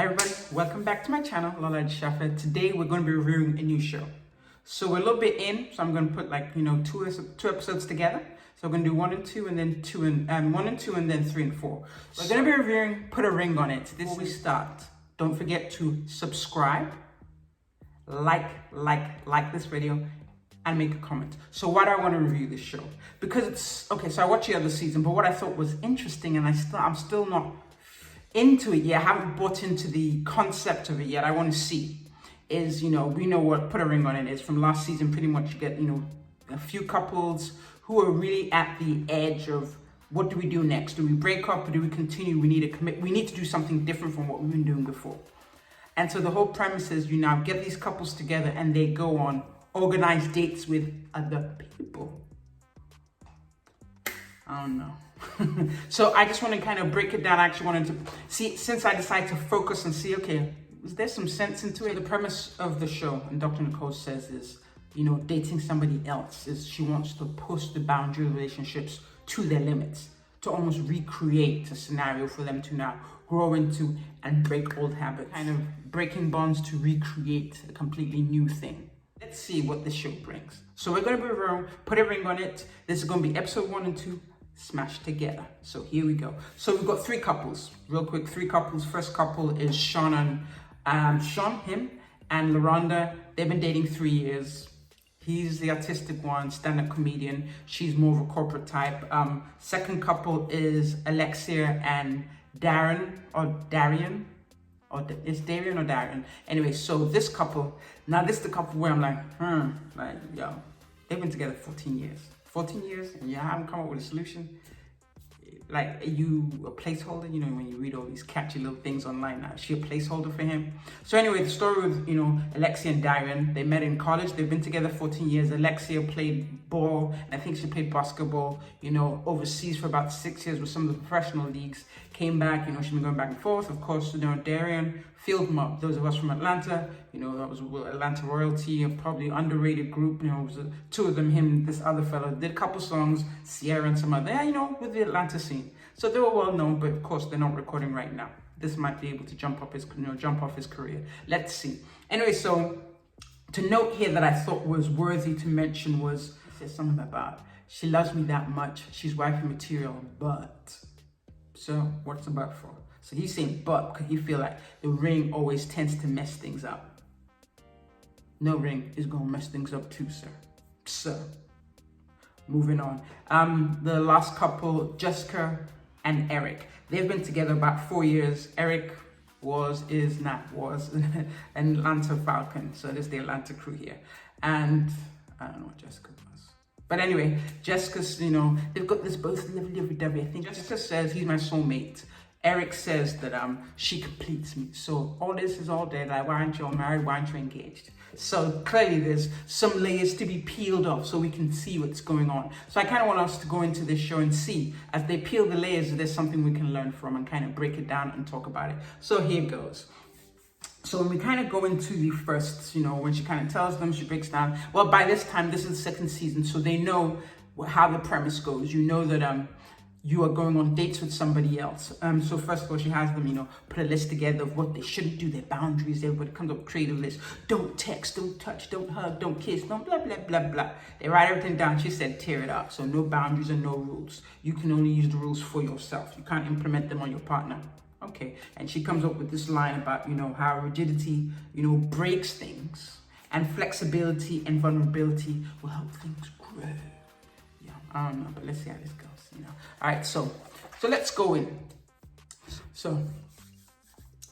Hi everybody, welcome back to my channel, LolaAjisafe. Today we're going to be reviewing a new show. So we're a little bit in, so I'm going to put two episodes together. So we're going to do 1 and 2 and then 1 and 2 and then 3 and 4. We're going to be reviewing Put a Ring on It. Before we start, don't forget to subscribe, like this video, and make a comment. So why do I want to review this show? Because it's, okay, so I watched the other season, but what I thought was interesting, and I'm still not into it yet, I haven't bought into the concept of it yet, I want to see, is, we know what Put a Ring on It is from last season. Pretty much you get, a few couples who are really at the edge of what do we do next? Do we break up or do we continue? We need to do something different from what we've been doing before. And so the whole premise is you now get these couples together and they go on organized dates with other people. I don't know. So I just want to kind of break it down. I actually wanted to see, since I decided to focus and see, okay, is there some sense into it? The premise of the show, and Dr. Nicole says, is, dating somebody else, is she wants to push the boundary relationships to their limits, to almost recreate a scenario for them to now grow into and break old habits, kind of breaking bonds to recreate a completely new thing. Let's see what this show brings. So we're going to put a ring on it. This is going to be episode 1 and 2 smashed together. So here we go. So we've got 3 couples, real quick, 3 couples. First couple is Shon and him and Larhonda. They've been dating 3 years. He's the artistic one, stand-up comedian. She's more of a corporate type. Second couple is Alexia and Darion. It's Darion or Darion. Anyway, so this couple, now this is the couple where I'm like, yo, they've been together 14 years. 14 years and you haven't come up with a solution. Like, are you a placeholder? When you read all these catchy little things online now, is she a placeholder for him? So anyway, the story with, Alexia and Darion, they met in college. They've been together 14 years. Alexia played ball, and I think she played basketball, overseas for about 6 years with some of the professional leagues. Came back, she's been going back and forth. Of course, Darion, field mob. Those of us from Atlanta, that was Atlanta royalty, a probably underrated group. It was 2 of them, him, this other fellow, did a couple songs, Sierra and some other, with the Atlanta scene. So they were well known, but of course they're not recording right now. This might be able to jump off his career. Let's see. Anyway, so to note here that I thought was worthy to mention was, he says something about, she loves me that much, she's wifey material, but. So what's the but for? So he's saying but because he feel like the ring always tends to mess things up. No ring is gonna mess things up too, sir. So moving on. The last couple, Jessica and Eric. They've been together about 4 years. Eric was an Atlanta Falcon. So this is the Atlanta crew here. And I don't know what Jessica was. But anyway, Jessica's, they've got this both lovey-dovey. I think Jessica says he's my soulmate. Eric says that she completes me. So all this is all there. Like, why aren't you all married? Why aren't you engaged? So clearly there's some layers to be peeled off so we can see what's going on. So I kind of want us to go into this show and see, as they peel the layers, if there's something we can learn from and kind of break it down and talk about it. So here goes. So when we kind of go into the first, when she kind of tells them, she breaks down. Well, by this time, this is the 2nd season, so they know how the premise goes. You know that you are going on dates with somebody else. So first of all, she has them, put a list together of what they shouldn't do, their boundaries. Everybody comes up with a creative list. Don't text, don't touch, don't hug, don't kiss, don't blah, blah, blah, blah. They write everything down. She said, tear it up. So no boundaries and no rules. You can only use the rules for yourself. You can't implement them on your partner. Okay, and she comes up with this line about, how rigidity, breaks things, and flexibility and vulnerability will help things grow. Yeah, I don't know, but let's see how this goes, All right, so let's go in. So,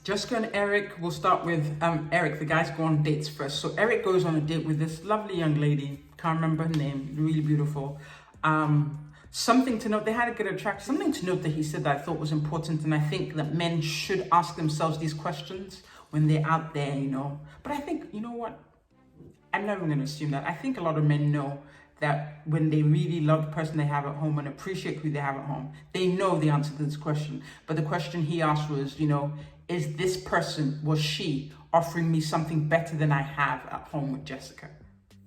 Jessica and Eric, we'll start with Eric. The guys go on dates first. So Eric goes on a date with this lovely young lady, can't remember her name, really beautiful. Something to note, they had a good attraction. Something to note that he said that I thought was important, and I think that men should ask themselves these questions when they're out there, But I think, what? I'm never going to assume that. I think a lot of men know that when they really love the person they have at home and appreciate who they have at home, they know the answer to this question. But the question he asked was, is this person, was she offering me something better than I have at home with Jessica?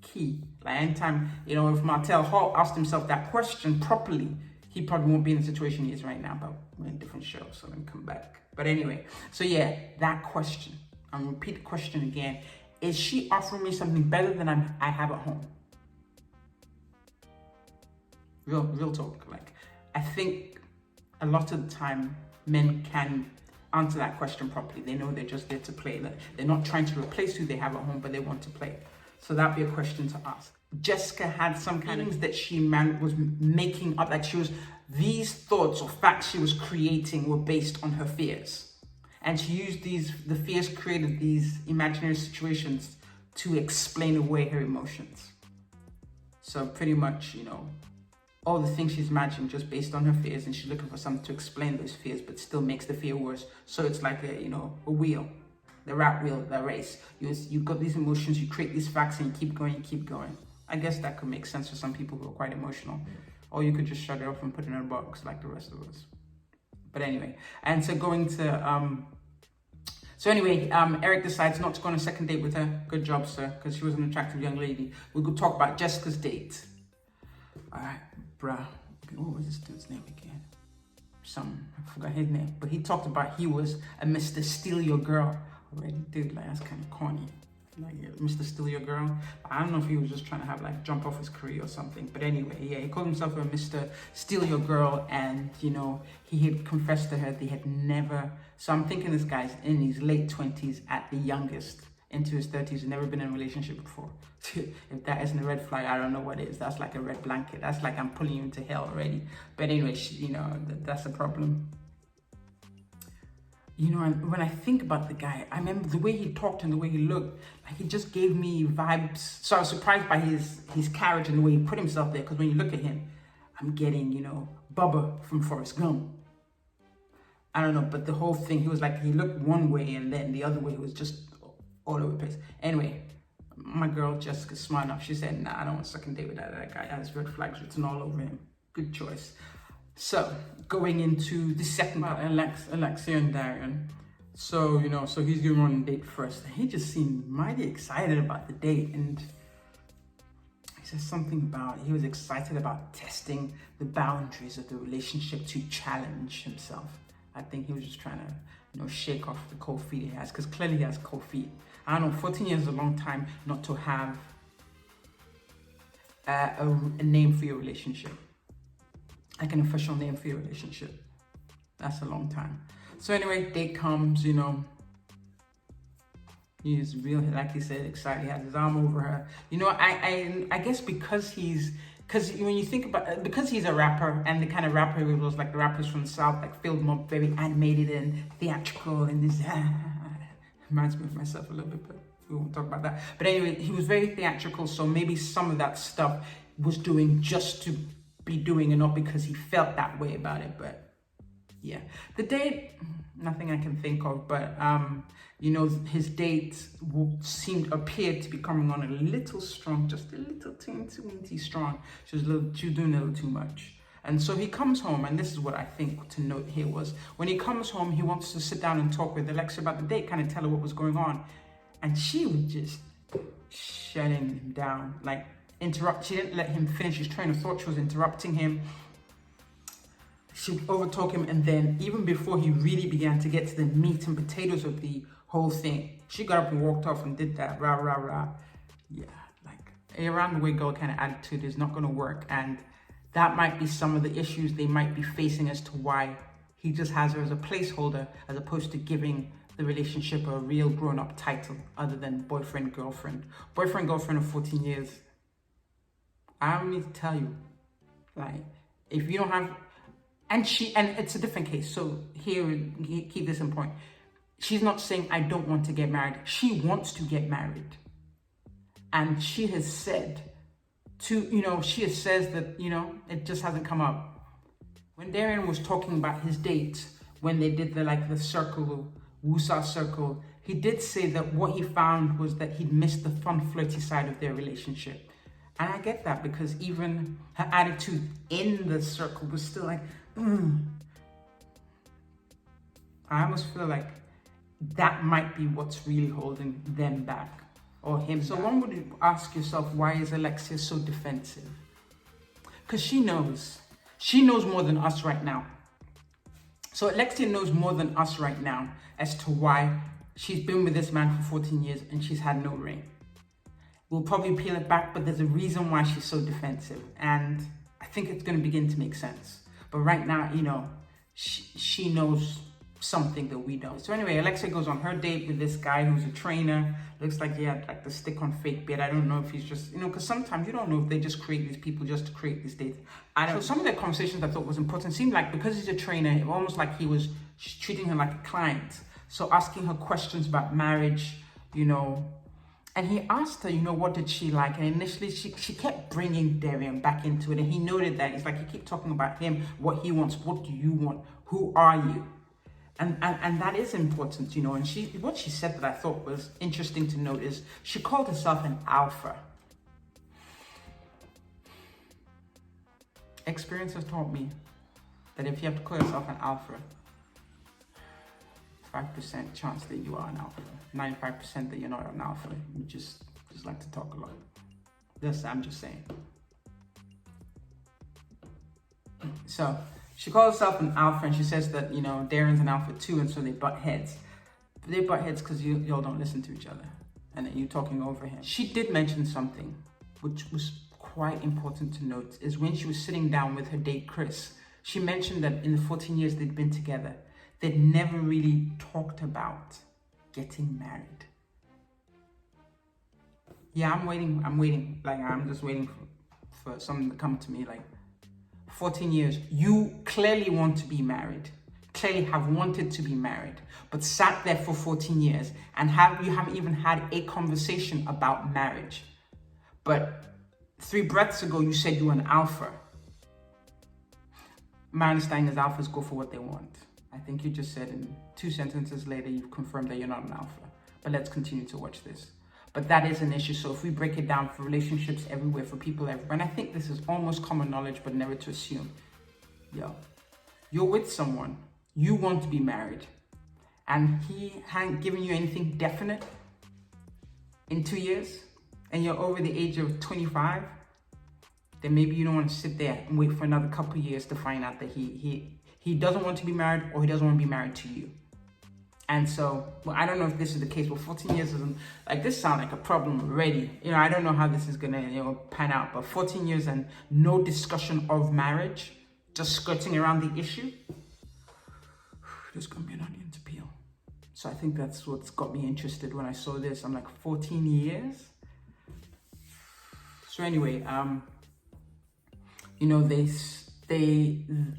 Key. Like anytime, if Martel Hall asked himself that question properly, he probably won't be in the situation he is right now, but we're in a different show, so let me come back. But anyway, so yeah, that question. I'm gonna repeat the question again. Is she offering me something better than I have at home? Real talk. Like, I think a lot of the time men can answer that question properly. They know they're just there to play. They're not trying to replace who they have at home, but they want to play. So that'd be a question to ask. Jessica had some kind of things that she was making up, like these thoughts or facts she was creating were based on her fears. And she used the fears created these imaginary situations to explain away her emotions. So pretty much, all the things she's imagining just based on her fears, and she's looking for something to explain those fears, but still makes the fear worse. So it's like a wheel, the rat wheel, the race. You've got these emotions, you create these facts, and you keep going. I guess that could make sense for some people who are quite emotional. Or you could just shut it off and put it in a box like the rest of us. But anyway, and so Eric decides not to go on a second date with her. Good job, sir, because she was an attractive young lady. We could talk about Jessica's date. All right, bruh. What was this dude's name again? I forgot his name. But he talked about he was a Mr. Steal Your Girl. Already, dude, like, that's kind of corny. Like, yeah, Mr. Steal Your Girl. I don't know if he was just trying to have jump off his career or something. But anyway, yeah, he called himself a Mr. Steal Your Girl, and he had confessed to her they had never. So I'm thinking this guy's in his late 20s at the youngest, into his 30s, never been in a relationship before. If that isn't a red flag, I don't know what is. That's like a red blanket. That's like I'm pulling you into hell already. But anyway, that's a problem. And when I think about the guy, I remember the way he talked and the way he looked, like he just gave me vibes. So I was surprised by his carriage and the way he put himself there, because when you look at him, I'm getting, Bubba from Forrest Gump. I don't know, but the whole thing, he looked one way and then the other way was just all over the place. Anyway, my girl Jessica's smart enough. She said, nah, I don't want a second date with that guy. Has red flags written all over him. Good choice. So, going into the second part, Alexia and Darion. So, so he's going on a date first. And he just seemed mighty excited about the date. And he says something about, he was excited about testing the boundaries of the relationship to challenge himself. I think he was just trying to, shake off the cold feet he has. Because clearly he has cold feet. I don't know, 14 years is a long time not to have a name for your relationship. Like an official name for your relationship. That's a long time. So anyway, date comes, he's real, like he said, excited. He has his arm over her. I guess because when you think about, because he's a rapper, and the kind of rapper he was like the rappers from the South, like filled more very animated and theatrical, and this reminds me of myself a little bit, but we won't talk about that. But anyway, he was very theatrical, so maybe some of that stuff was doing just to be doing and not because he felt that way about it. But yeah, the date, nothing I can think of, but his date appeared to be coming on a little strong, just a little teeny strong. She was doing a little too much. And so he comes home, and this is what I think to note here was, when he comes home, he wants to sit down and talk with Alexia about the date, kind of tell her what was going on. And she was just shutting him down, like she didn't let him finish his train of thought. She was interrupting him. She would overtalk him, and then even before he really began to get to the meat and potatoes of the whole thing, she got up and walked off and did that rah rah rah. Yeah, like a round the way girl kind of attitude is not going to work, and that might be some of the issues they might be facing as to why he just has her as a placeholder, as opposed to giving the relationship a real grown-up title other than boyfriend girlfriend of 14 years. I don't need to tell you, like, if you don't have, and it's a different case. So here, keep this in point. She's not saying I don't want to get married. She wants to get married. And she has said says that, it just hasn't come up. When Darion was talking about his date, when they did the circle, Wusa circle, he did say that what he found was that he'd missed the fun, flirty side of their relationship. And I get that, because even her attitude in the circle was still like, I almost feel like that might be what's really holding them back, or him. So one would ask yourself, why is Alexia so defensive? Because she knows She knows more than us right now. So Alexia knows more than us right now as to why she's been with this man for 14 years and she's had no ring. We'll probably peel it back, but there's a reason why she's so defensive. And I think it's going to begin to make sense. But right now, you know, she knows something that we don't. So anyway, Alexia goes on her date with this guy who's a trainer. Looks like he had like the stick on fake beard. I don't know if he's just, you know, because sometimes you don't know if they just create these people just to create these dates. I don't. So some of the conversations I thought was important seemed like, because he's a trainer, it almost like he was treating her like a client. So asking her questions about marriage, you know. And he asked her, you know, what did she like? And initially she kept bringing Darion back into it. And he noted that. It's like, you keep talking about him, what he wants. What do you want? Who are you? And that is important, you know. And what she said that I thought was interesting to note is she called herself an alpha. Experience has taught me that if you have to call yourself an alpha, 5% chance that you are an alpha, 95% that you're not an alpha. You just like to talk a lot. This, I'm just saying. So she calls herself an alpha, and she says that, you know, Darion's an alpha too, and so they butt heads. They butt heads because y'all don't listen to each other, and then you're talking over him. She did mention something which was quite important to note, is when she was sitting down with her date Chris, she mentioned that in the 14 years they'd been together, they'd never really talked about getting married. Yeah, I'm waiting. Like, I'm just waiting for something to come to me. Like, 14 years, you clearly want to be married, clearly have wanted to be married, but sat there for 14 years and you haven't even had a conversation about marriage. But 3 breaths ago, you said you were an alpha. My understanding is alphas go for what they want. I think you just said in 2 sentences later, you've confirmed that you're not an alpha. But let's continue to watch this. But that is an issue. So if we break it down for relationships everywhere, for people everywhere, and I think this is almost common knowledge, but never to assume. Yo, you're with someone, you want to be married, and he hadn't given you anything definite in 2 years, and you're over the age of 25, then maybe you don't want to sit there and wait for another couple of years to find out that he doesn't want to be married, or he doesn't want to be married to you. And so, well, I don't know if this is the case, but 14 years isn't, like, this sounds like a problem already. You know, I don't know how this is gonna, you know, pan out, but 14 years and no discussion of marriage, just skirting around the issue, there's gonna be an onion to peel. So I think that's what's got me interested when I saw this. I'm like, 14 years? So anyway, you know,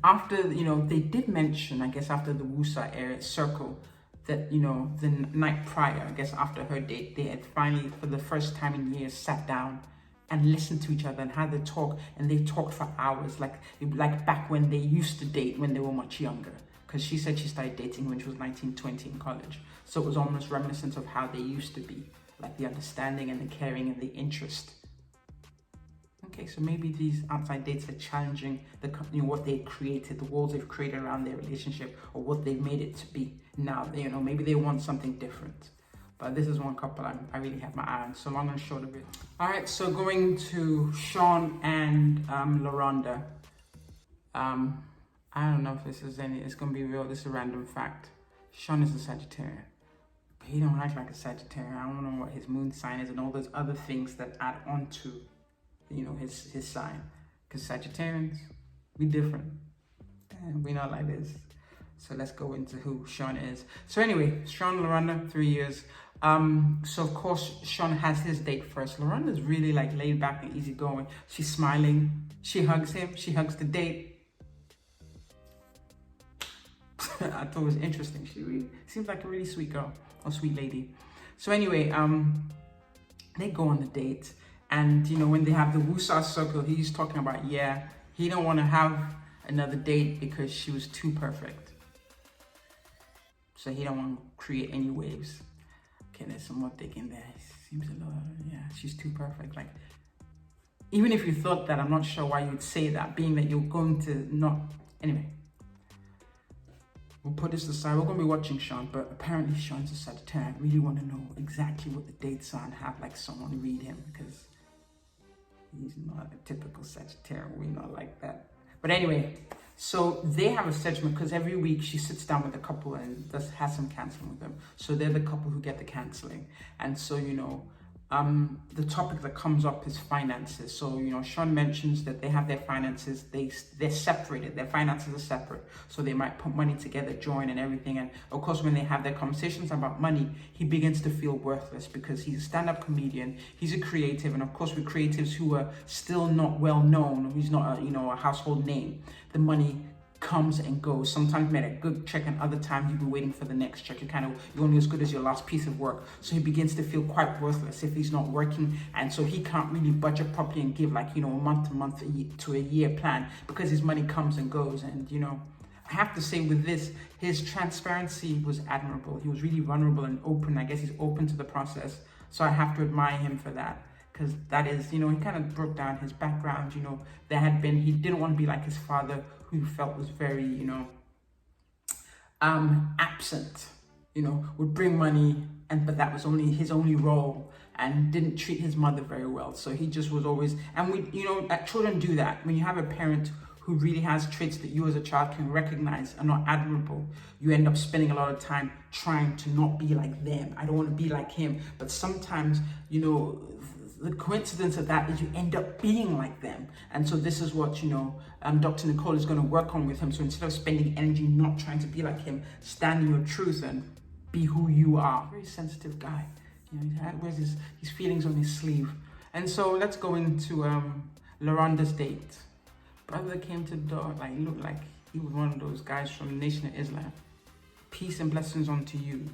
after, you know, they did mention, I guess after the Wusa area circle, that, you know, the night prior, I guess after her date, they had finally, for the first time in years, sat down and listened to each other and had the talk, and they talked for hours, like back when they used to date when they were much younger. Because she said she started dating when she was 19, 20 in college. So it was almost reminiscent of how they used to be, like the understanding and the caring and the interest. Okay, so maybe these outside dates are challenging you know, what they created, the walls they've created around their relationship, or what they've made it to be. Now, you know, maybe they want something different. But this is one couple I really have my eye on, so long and short of it. All right, so going to Shon and Larhonda. I don't know if this is it's gonna be real. This is a random fact. Shon is a Sagittarian. But he don't act like a Sagittarian. I don't know what his moon sign is and all those other things that add on to, you know, his sign. Because Sagittarians, we different. And we not like this. So let's go into who Shon is. So anyway, Shon, Larhonda, 3 years. So of course, Shon has his date first. Larhonda's really like laid back and easygoing. She's smiling. She hugs him. She hugs the date. I thought it was interesting. She really seems like a really sweet girl or sweet lady. So anyway, they go on the date. And, you know, when they have the Wusa circle, he's talking about, yeah, he don't want to have another date because she was too perfect. So he don't want to create any waves. Okay, there's some more thinking there. Seems a little, yeah, she's too perfect. Like, even if you thought that, I'm not sure why you'd say that, being that you're going to not. Anyway, we'll put this aside. We're going to be watching Shon, but apparently Shon's a Sagittarian. I really want to know exactly what the dates are and have like someone read him, because he's not a typical Sagittarian. We're not like that. But anyway, so they have a segment because every week she sits down with the couple and has some counseling with them. So they're the couple who get the counseling. And so, the topic that comes up is finances. So, Shon mentions that they have their finances, they're separated, their finances are separate. So they might put money together, join and everything. And of course, when they have their conversations about money, he begins to feel worthless because he's a stand-up comedian, he's a creative. And of course, with creatives who are still not well known, he's not a household name, the money comes and goes. Sometimes you made a good check and other times you've been waiting for the next check. You're only as good as your last piece of work. So he begins to feel quite worthless if he's not working. And so he can't really budget properly and give a month to a year plan because his money comes and goes. And, I have to say with this, his transparency was admirable. He was really vulnerable and open. I guess he's open to the process. So I have to admire him for that. Because that is, he kind of broke down his background, he didn't want to be like his father, who he felt was very, absent, would bring money, but that was only his only role, and didn't treat his mother very well. So he just was always, and children do that. When you have a parent who really has traits that you as a child can recognize are not admirable, you end up spending a lot of time trying to not be like them. I don't want to be like him. But sometimes, the coincidence of that is you end up being like them. And so this is what, Dr. Nicole is going to work on with him. So instead of spending energy not trying to be like him, stand in your truth and be who you are. Very sensitive guy. He wears his feelings on his sleeve. And so let's go into Larhonda's date. Brother came to the door, he looked like he was one of those guys from the Nation of Islam. Peace and blessings unto you.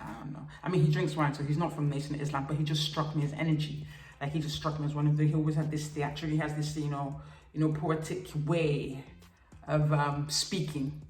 I don't know. I mean, he drinks wine, so he's not from Nation of Islam, but he just struck me as energy. He just struck me as one of he always had this theater, he has this, poetic way of speaking.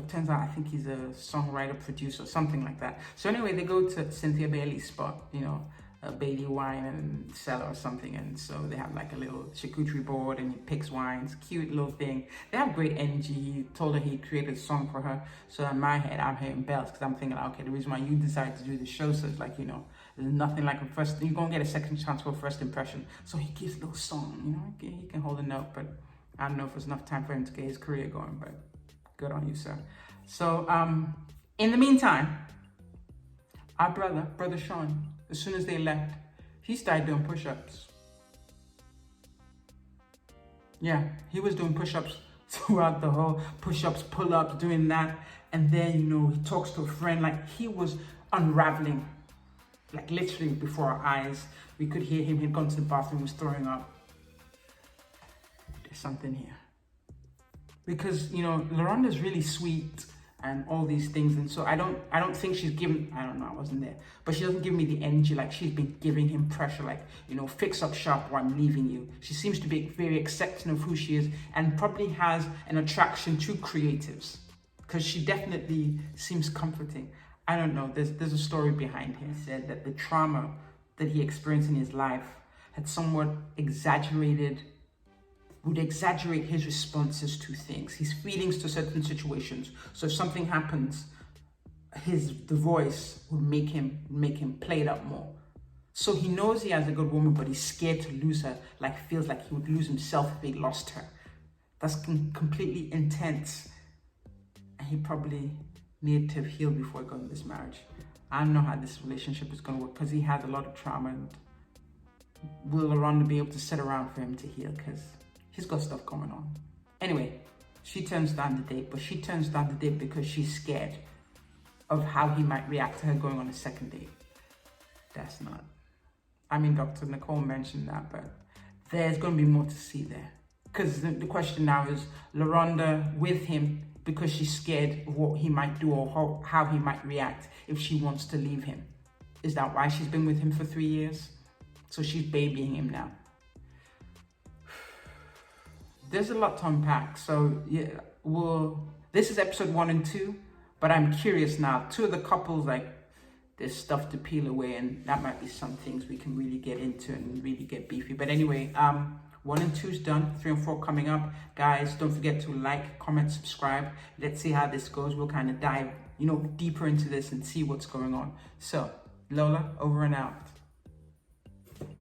Turns out I think he's a songwriter, producer, something like that. So anyway, they go to Cynthia Bailey's spot, a Bailey wine and cellar or something, and so they have a little charcuterie board and he picks wines, cute little thing. They have great energy. He told her he created a song for her. So in my head, I'm hearing bells because I'm thinking, okay, the reason why you decided to do the show, so it's there's nothing like a first, you're gonna get a second chance for a first impression. So he gives a little song, he can hold a note, but I don't know if there's enough time for him to get his career going, but good on you, sir. So in the meantime, our brother Shon, as soon as they left, he started doing push-ups. Yeah, he was doing push-ups throughout the whole push-ups, pull-ups, doing that. And then, he talks to a friend, he was unraveling, literally before our eyes. We could hear him, he'd gone to the bathroom, was throwing up. There's something here. Because, Larhonda's really sweet and all these things, and so I don't think she's given, I don't know, I wasn't there, but she doesn't give me the energy she's been giving him pressure, fix up sharp or I'm leaving you. She seems to be very accepting of who she is and probably has an attraction to creatives because she definitely seems comforting. I don't know, there's a story behind him. He said that the trauma that he experienced in his life had somewhat would exaggerate his responses to things, his feelings to certain situations. So if something happens, the voice would make him play it up more. So he knows he has a good woman, but he's scared to lose her, feels like he would lose himself if he lost her. That's completely intense. And he probably needed to have healed before he got into this marriage. I don't know how this relationship is going to work because he has a lot of trauma, and will Larhonda be able to sit around for him to heal? Because he's got stuff going on. Anyway, she turns down the date, but she turns down the date because she's scared of how he might react to her going on a second date. That's not. I mean, Dr. Nicole mentioned that, but there's going to be more to see there. Because the question now is, Larhonda with him because she's scared of what he might do or how he might react if she wants to leave him. Is that why she's been with him for 3 years? So she's babying him now. There's a lot to unpack. So yeah, this is episode 1 and 2, but I'm curious now. 2 of the couples, there's stuff to peel away, and that might be some things we can really get into and really get beefy. But anyway, 1 and 2 is done. 3 and 4 coming up. Guys, don't forget to like, comment, subscribe. Let's see how this goes. We'll kind of dive, deeper into this and see what's going on. So, Lola, over and out.